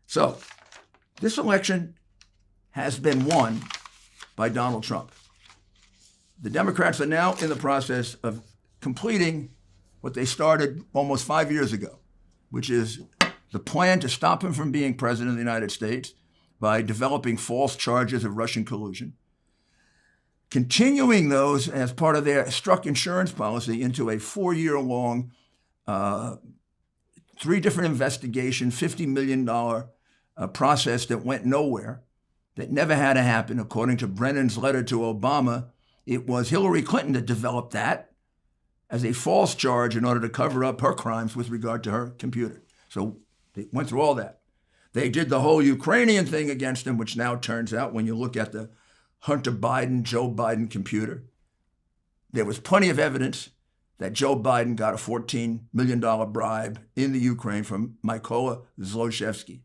So this election has been won by Donald Trump. The Democrats are now in the process of completing what they started almost 5 years ago, which is the plan to stop him from being president of the United States by developing false charges of Russian collusion, continuing those as part of their struck insurance policy into a 4-year-long, 3 different investigations, $50 million process that went nowhere, that never had to happen. According to Brennan's letter to Obama, it was Hillary Clinton that developed that as a false charge in order to cover up her crimes with regard to her computer. So they went through all that. They did the whole Ukrainian thing against him, which now turns out, when you look at the Hunter Biden, Joe Biden computer, there was plenty of evidence that Joe Biden got a $14 million bribe in the Ukraine from Mykola Zlochevsky.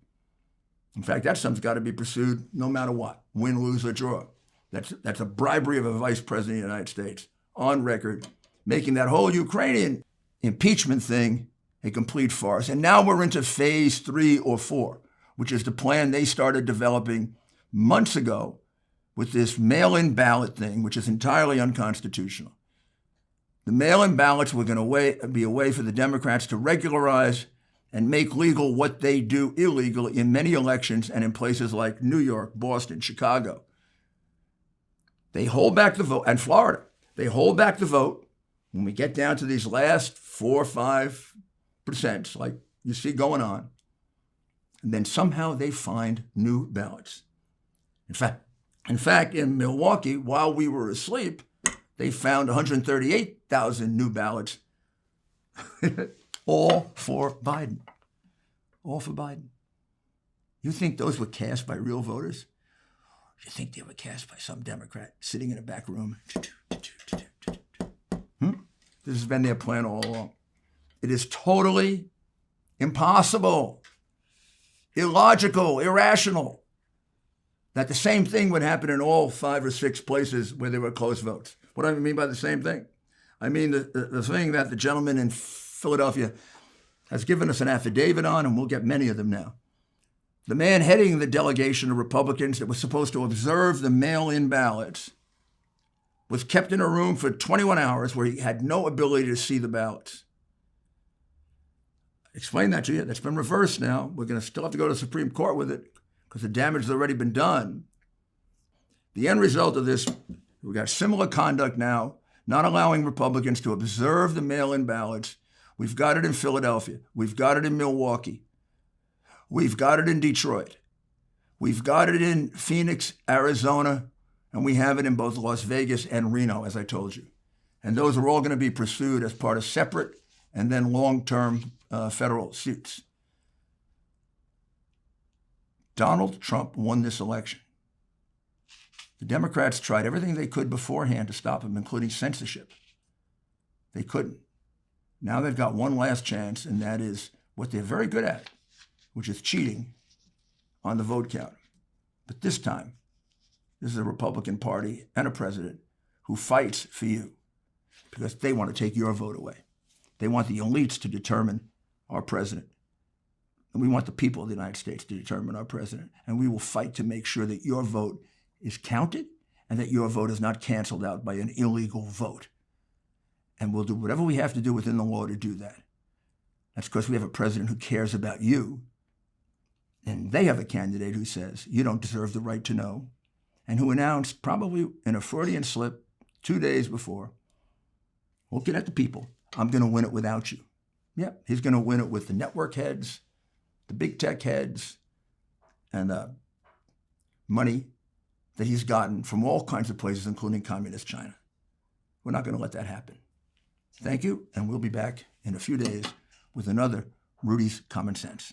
In fact, that stuff's got to be pursued no matter what, win, lose, or draw. That's a bribery of a vice president of the United States on record, making that whole Ukrainian impeachment thing a complete farce. And now we're into phase 3 or 4, which is the plan they started developing months ago with this mail-in ballot thing, which is entirely unconstitutional. The mail-in ballots were going to be a way for the Democrats to regularize and make legal what they do illegal in many elections and in places like New York, Boston, Chicago. They hold back the vote, and Florida. They hold back the vote when we get down to these last 4 or 5%, like you see going on. And then somehow they find new ballots. In fact, in Milwaukee, while we were asleep, they found 138,000 new ballots, all for Biden. All for Biden. You think those were cast by real voters? You think they were cast by some Democrat sitting in a back room? This has been their plan all along. It is totally impossible, illogical, irrational that the same thing would happen in all 5 or 6 places where there were close votes. What do I mean by the same thing? I mean the thing that the gentleman in Philadelphia has given us an affidavit on, and we'll get many of them now. The man heading the delegation of Republicans that was supposed to observe the mail-in ballots was kept in a room for 21 hours where he had no ability to see the ballots. Explain that to you. That's been reversed now. We're going to still have to go to the Supreme Court with it because the damage has already been done. The end result of this, we've got similar conduct now, not allowing Republicans to observe the mail-in ballots. We've got it in Philadelphia. We've got it in Milwaukee. We've got it in Detroit. We've got it in Phoenix, Arizona, and we have it in both Las Vegas and Reno, as I told you. And those are all going to be pursued as part of separate and then long-term federal suits. Donald Trump won this election. The Democrats tried everything they could beforehand to stop him, including censorship. They couldn't. Now they've got one last chance, and that is what they're very good at, which is cheating on the vote count. But this time, this is a Republican Party and a president who fights for you because they want to take your vote away. They want the elites to determine our president. And we want the people of the United States to determine our president. And we will fight to make sure that your vote is counted and that your vote is not canceled out by an illegal vote. And we'll do whatever we have to do within the law to do that. That's because we have a president who cares about you. And they have a candidate who says, you don't deserve the right to know, and who announced, probably in a Freudian slip 2 days before, looking at the people, I'm going to win it without you. Yep, he's going to win it with the network heads, the big tech heads, and the money that he's gotten from all kinds of places, including communist China. We're not going to let that happen. Thank you, and we'll be back in a few days with another Rudy's Common Sense.